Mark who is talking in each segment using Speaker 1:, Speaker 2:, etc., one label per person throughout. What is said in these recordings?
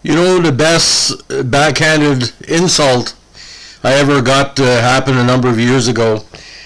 Speaker 1: You know, the best backhanded insult I ever got happened a number of years ago.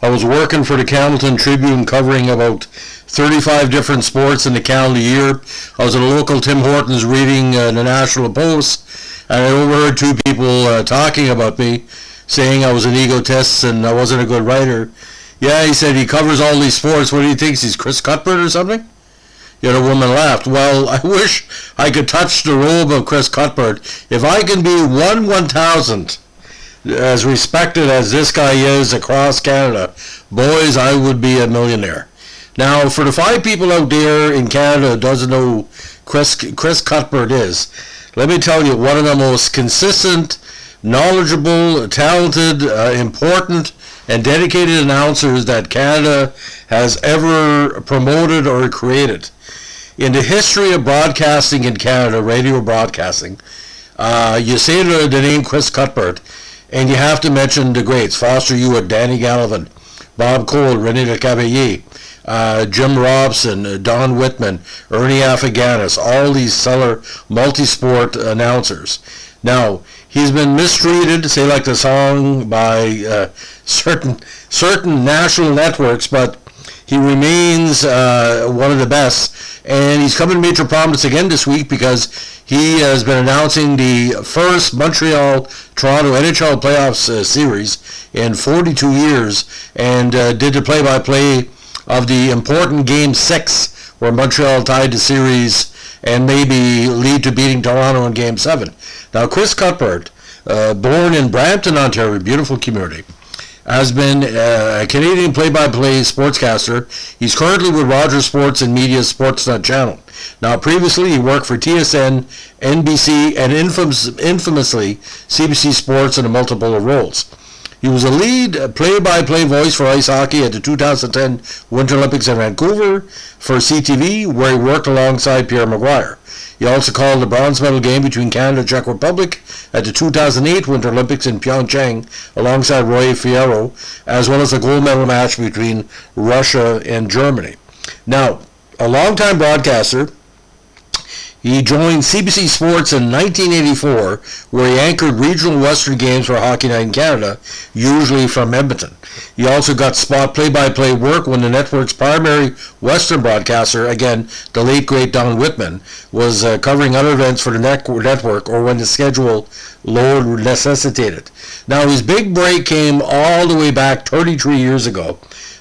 Speaker 1: I was working for the Hamilton Tribune covering about 35 different sports in the calendar year. I was at a local Tim Hortons reading the National Post, and I overheard two people talking about me, saying I was an egotist and I wasn't a good writer. Yeah, he said he covers all these sports. What do you think? He's Chris Cuthbert or something? Yet a woman laughed. Well, I wish I could touch the robe of Chris Cuthbert. If I can be 1/1000th as respected as this guy is across Canada, boys, I would be a millionaire. Now, for the 5 people out there in Canada who doesn't know who Chris Cuthbert is, let me tell you, one of the most consistent, knowledgeable, talented, important, and dedicated announcers that Canada has ever promoted or created. In the history of broadcasting in Canada, radio broadcasting, you say the name Chris Cuthbert, and you have to mention the greats: Foster Hewitt, Danny Gallivan, Bob Cole, René Lecavalier, Jim Robson, Don Whitman, Ernie Afaganis, all these stellar multi-sport announcers. Now, he's been mistreated, say like the song, by certain national networks, but he remains one of the best, and he's coming to major prominence again this week because he has been announcing the first Montreal-Toronto NHL playoffs series in 42 years, and did the play-by-play of the important Game 6 where Montreal tied the series and maybe lead to beating Toronto in Game 7. Now, Chris Cuthbert, born in Brampton, Ontario, beautiful community, has been a Canadian play-by-play sportscaster. He's currently with Rogers Sports and Media's Sportsnet channel. Now, previously, he worked for TSN, NBC, and infamously CBC Sports in a multiple of roles. He was a lead play-by-play voice for ice hockey at the 2010 Winter Olympics in Vancouver for CTV, where he worked alongside Pierre Maguire. He also called the bronze medal game between Canada and Czech Republic at the 2008 Winter Olympics in Pyeongchang alongside Roy Fierro, as well as a gold medal match between Russia and Germany. Now, a longtime broadcaster, he joined CBC Sports in 1984, where he anchored regional Western games for Hockey Night in Canada, usually from Edmonton. He also got spot play-by-play work when the network's primary Western broadcaster, again, the late great Don Whitman, was covering other events for the network, or when the schedule load necessitated. Now, his big break came all the way back 33 years ago.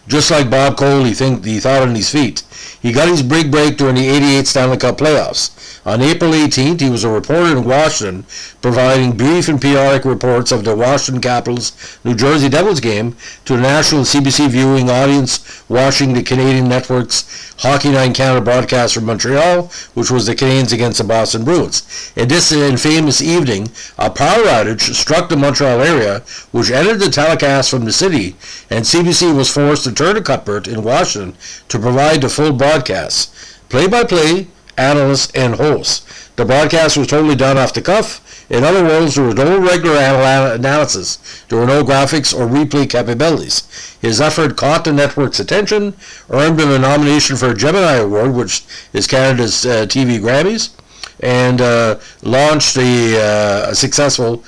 Speaker 1: Just like Bob Cole, he thought on his feet. He got his big break during the '88 Stanley Cup playoffs. On April 18th, he was a reporter in Washington, providing brief and periodic reports of the Washington Capitals New Jersey Devils game to the national CBC viewing audience watching the Canadian network's Hockey Night in Canada broadcast from Montreal, which was the Canadiens against the Boston Bruins. In this infamous evening, a power outage struck the Montreal area, which ended the telecast from the city, and CBC was forced to turn to Cuthbert in Washington to provide the full broadcast. Play-by-play, analysts, and hosts. The broadcast was totally done off the cuff. In other words, there was no regular analysis. There were no graphics or replay capabilities. His effort caught the network's attention, earned him a nomination for a Gemini Award, which is Canada's TV Grammys, and launched a successful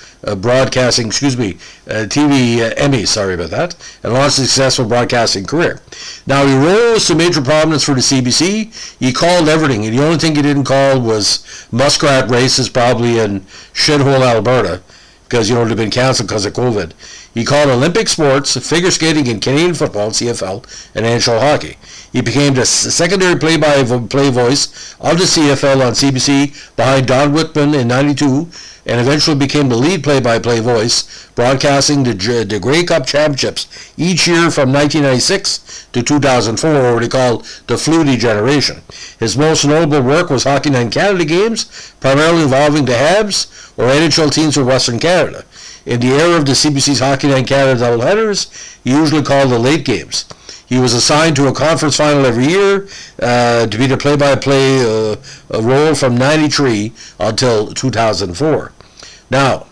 Speaker 1: TV Emmy, sorry about that, and launched a successful broadcasting career. Now, he rose to major prominence for the CBC. He called everything, and the only thing he didn't call was muskrat races, probably in shithole Alberta, because, they've been canceled because of COVID. He called Olympic sports, figure skating, and Canadian football, CFL, and NHL hockey. He became the secondary play-by-play voice of the CFL on CBC behind Don Whitman in '92, and eventually became the lead play-by-play voice, broadcasting the Grey Cup championships each year from 1996 to 2004, or what he called the Flutie generation. His most notable work was Hockey Night in Canada games, primarily involving the Habs or NHL teams from Western Canada. In the era of the CBC's Hockey Night in Canada doubleheaders, he usually called the late games. He was assigned to a conference final every year to be the play-by-play role from '93 until 2004. Now,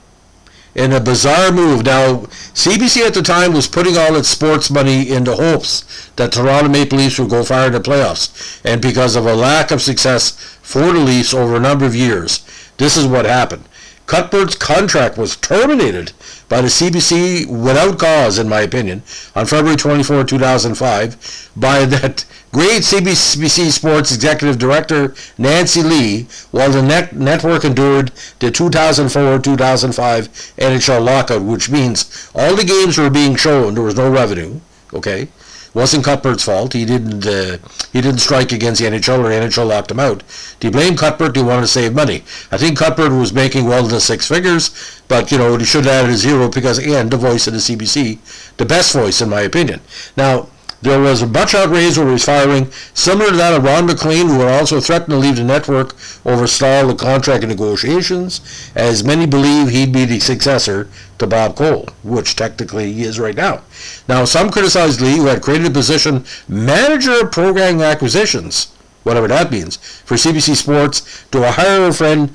Speaker 1: in a bizarre move. Now, CBC at the time was putting all its sports money into hopes that Toronto Maple Leafs would go far in the playoffs. And because of a lack of success for the Leafs over a number of years, this is what happened. Cuthbert's contract was terminated by the CBC without cause, in my opinion, on February 24, 2005, by that great CBC Sports Executive Director, Nancy Lee, while the network endured the 2004-2005 NHL lockout, which means all the games were being shown, there was no revenue, okay? Wasn't Cuthbert's fault. He didn't strike against the NHL, or the NHL locked him out. Do you blame Cuthbert? Do you want to save money? I think Cuthbert was making well into six figures, but he should have added a zero because, again, the voice of the CBC, the best voice in my opinion. Now, there was much outrage over his firing, similar to that of Ron McLean, who had also threatened to leave the network over stall the contract negotiations, as many believe he'd be the successor to Bob Cole, which technically he is right now. Now, some criticized Lee, who had created a position manager of programming acquisitions, whatever that means, for CBC Sports, to hire a friend,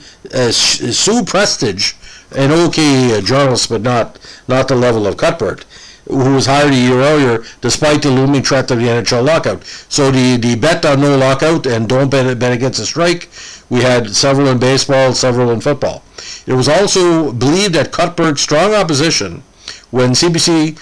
Speaker 1: Sue Prestige, an okay journalist, but not the level of Cuthbert, who was hired a year earlier, despite the looming threat of the NHL lockout. So the bet on no lockout and don't bet against a strike, we had several in baseball, several in football. It was also believed that Cuthbert's strong opposition when CBC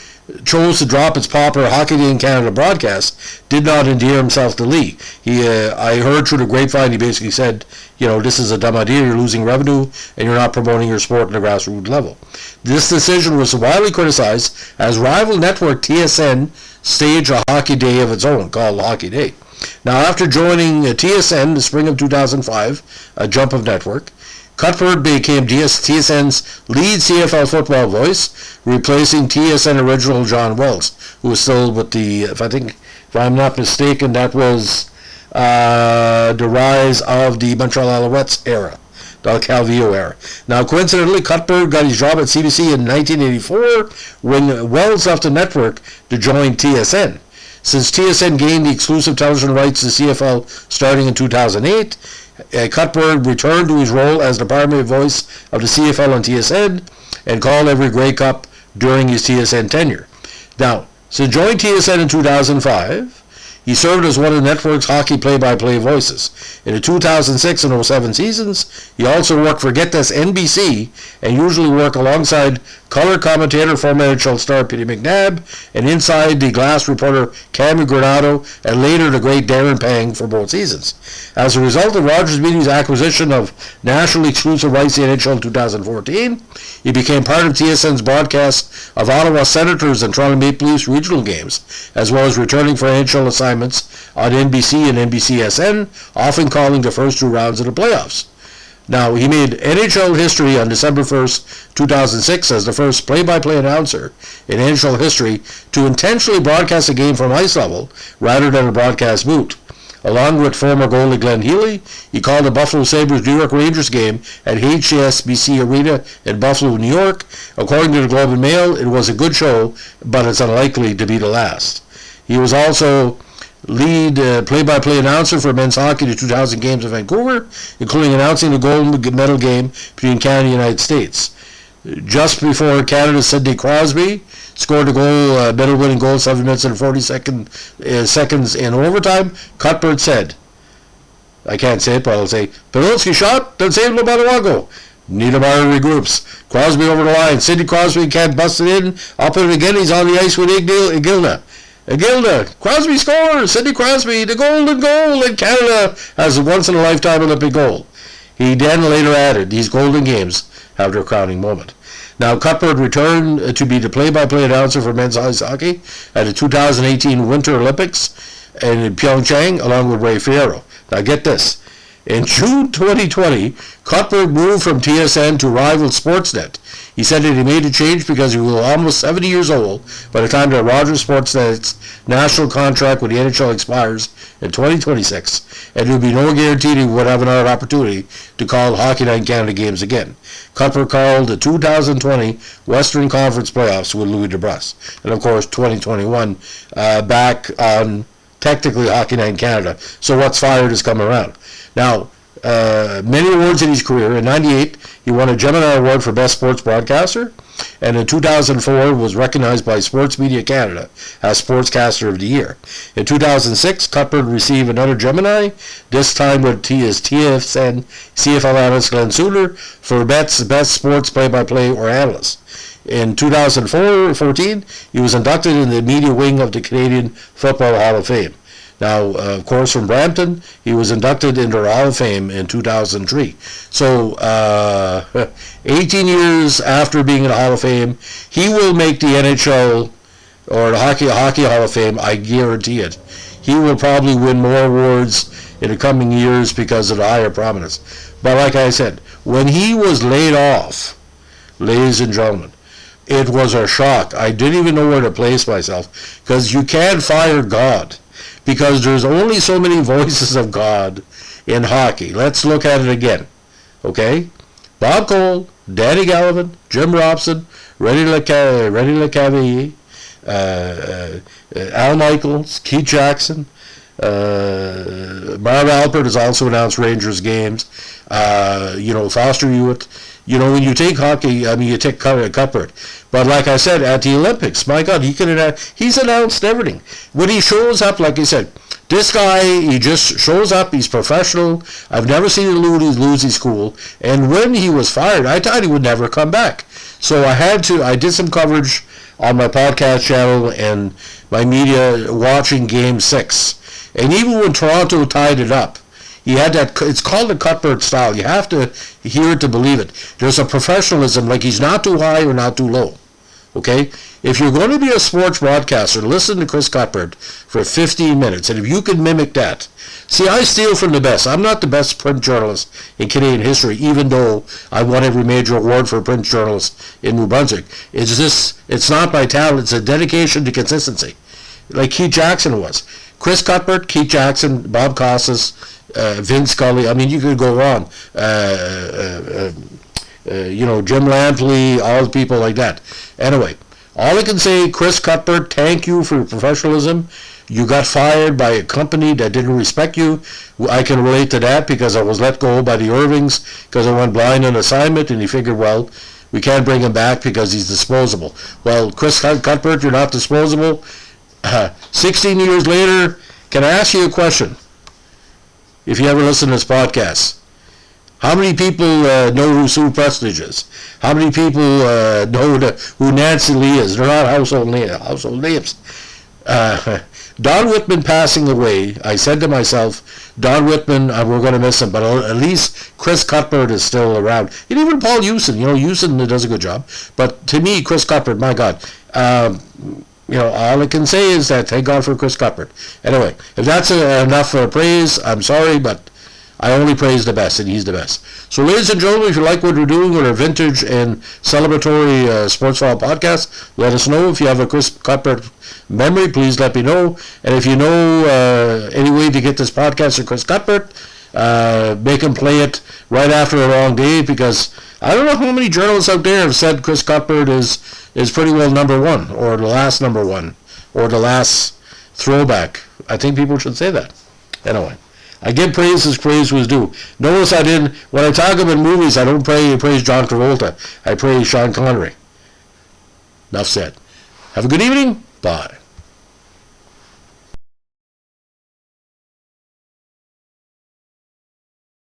Speaker 1: chose to drop its popular Hockey Day in Canada broadcast did not endear himself to Lee. I heard through the grapevine, he basically said, this is a dumb idea, you're losing revenue, and you're not promoting your sport at the grassroots level. This decision was widely criticized as rival network TSN staged a Hockey Day of its own, called Hockey Day. Now, after joining TSN in the spring of 2005, a jump of network, Cuthbert became TSN's lead CFL football voice, replacing TSN original John Wells, who was still with if I'm not mistaken, that was the rise of the Montreal Alouettes era, the Calvillo era. Now, coincidentally, Cuthbert got his job at CBC in 1984 when Wells left the network to join TSN. Since TSN gained the exclusive television rights to CFL starting in 2008, Cuthbert returned to his role as the primary voice of the CFL on TSN and called every Grey Cup during his TSN tenure. Now, since joining TSN in 2005, he served as one of the network's hockey play-by-play voices. In the 2006 and 07 seasons, he also worked for, get this, NBC, and usually worked alongside color commentator former NHL star Peter McNabb, and inside the glass reporter Cammy Granado, and later the great Darren Pang for both seasons. As a result of Rogers Media's acquisition of nationally exclusive rights to NHL in 2014, he became part of TSN's broadcast of Ottawa Senators and Toronto Maple Leafs regional games, as well as returning for NHL assignments on NBC and NBCSN, often calling the first two rounds of the playoffs. Now, he made NHL history on December 1st, 2006 as the first play-by-play announcer in NHL history to intentionally broadcast a game from ice level rather than a broadcast booth. Along with former goalie Glenn Healy, he called the Buffalo Sabres New York Rangers game at HSBC Arena in Buffalo, New York. According to the Globe and Mail, it was a good show, but it's unlikely to be the last. He was also lead play-by-play announcer for men's hockey to 2000 games in Vancouver, including announcing the gold medal game between Canada and the United States. Just before Canada's Sidney Crosby scored a goal, medal-winning goal, 7 minutes and 40 seconds in overtime, Cuthbert said, I can't say it, but I'll say, Pavelski shot, then saved Lobato. Niedermayer regroups. Crosby over the line. Sidney Crosby can't bust it in. Up it again. He's on the ice with Igilna. Crosby scores! Sidney Crosby, the golden goal, and Canada has a once-in-a-lifetime Olympic goal. He then later added, these golden games have their crowning moment. Now, Cuthbert returned to be the play-by-play announcer for men's ice hockey at the 2018 Winter Olympics in Pyeongchang, along with Ray Fierro. Now, get this. In June 2020, Cuthbert moved from TSN to rival Sportsnet. He said that he made the change because he was almost 70 years old by the time that Rogers Sportsnet's national contract with the NHL expires in 2026, and there would be no guarantee he would have another opportunity to call Hockey Night in Canada games again. Cuthbert called the 2020 Western Conference playoffs with Louis DeBrusk, and of course 2021 back on technically Hockey Night in Canada. So what's fired has come around. Now, many awards in his career. In '98, he won a Gemini Award for Best Sports Broadcaster. and in 2004 was recognized by Sports Media Canada as Sportscaster of the Year. In 2006, Cuthbert received another Gemini, this time with his TFN CFL analyst Glenn Suter for Best Sports Play-by-Play or Analyst. In 2014, he was inducted in the media wing of the Canadian Football Hall of Fame. Now, of course, from Brampton, he was inducted into the Hall of Fame in 2003. So, 18 years after being in the Hall of Fame, he will make the NHL or the Hockey Hall of Fame, I guarantee it. He will probably win more awards in the coming years because of the higher prominence. But like I said, when he was laid off, ladies and gentlemen, it was a shock. I didn't even know where to place myself, because you can't fire God, because there's only so many voices of God in hockey. Let's look at it again, okay? Bob Cole, Danny Gallivan, Jim Robson, René Lecavalier, Al Michaels, Keith Jackson, Marv Alpert has also announced Rangers games, Foster Hewitt. When you take hockey, you take Cuthbert. But like I said, at the Olympics, my God, he's announced everything. When he shows up, like I said, this guy, he just shows up, he's professional. I've never seen him lose his cool. And when he was fired, I thought he would never come back. So I did some coverage on my podcast channel and my media watching Game 6. And even when Toronto tied it up, he had that, it's called the Cuthbert style. You have to hear it to believe it. There's a professionalism, like he's not too high or not too low. Okay? If you're going to be a sports broadcaster, listen to Chris Cuthbert for 15 minutes. And if you can mimic that. See, I steal from the best. I'm not the best print journalist in Canadian history, even though I won every major award for a print journalist in New Brunswick. It's not my talent. It's a dedication to consistency. Like Keith Jackson was. Chris Cuthbert, Keith Jackson, Bob Costas, Vince Scully. You could go on. Jim Lampley, all the people like that. Anyway, all I can say, Chris Cuthbert, thank you for your professionalism. You got fired by a company that didn't respect you. I can relate to that because I was let go by the Irvings because I went blind on assignment, and he figured, well, we can't bring him back because he's disposable. Well, Chris Cuthbert, you're not disposable. 16 years later, can I ask you a question? If you ever listen to this podcast, how many people know who Sue Prestige is? How many people know who Nancy Lee is? They're not household names. Don Whitman passing away, I said to myself, Don Whitman, we're going to miss him, but at least Chris Cuthbert is still around. And even Paul Hewson, Hewson does a good job. But to me, Chris Cuthbert, my God, all I can say is that thank God for Chris Cuthbert. Anyway, if that's enough praise, I'm sorry, but I only praise the best, and he's the best. So, ladies and gentlemen, if you like what we're doing with our vintage and celebratory Sports File podcast, let us know. If you have a Chris Cuthbert memory, please let me know. And if you know any way to get this podcast to Chris Cuthbert, make him play it right after a long day, because I don't know how many journalists out there have said Chris Cuthbert is pretty well number one, or the last number one, or the last throwback. I think people should say that. Anyway, I give praise as praise was due. Notice when I talk about movies, I don't praise John Travolta. I praise Sean Connery. Enough said. Have a good evening. Bye.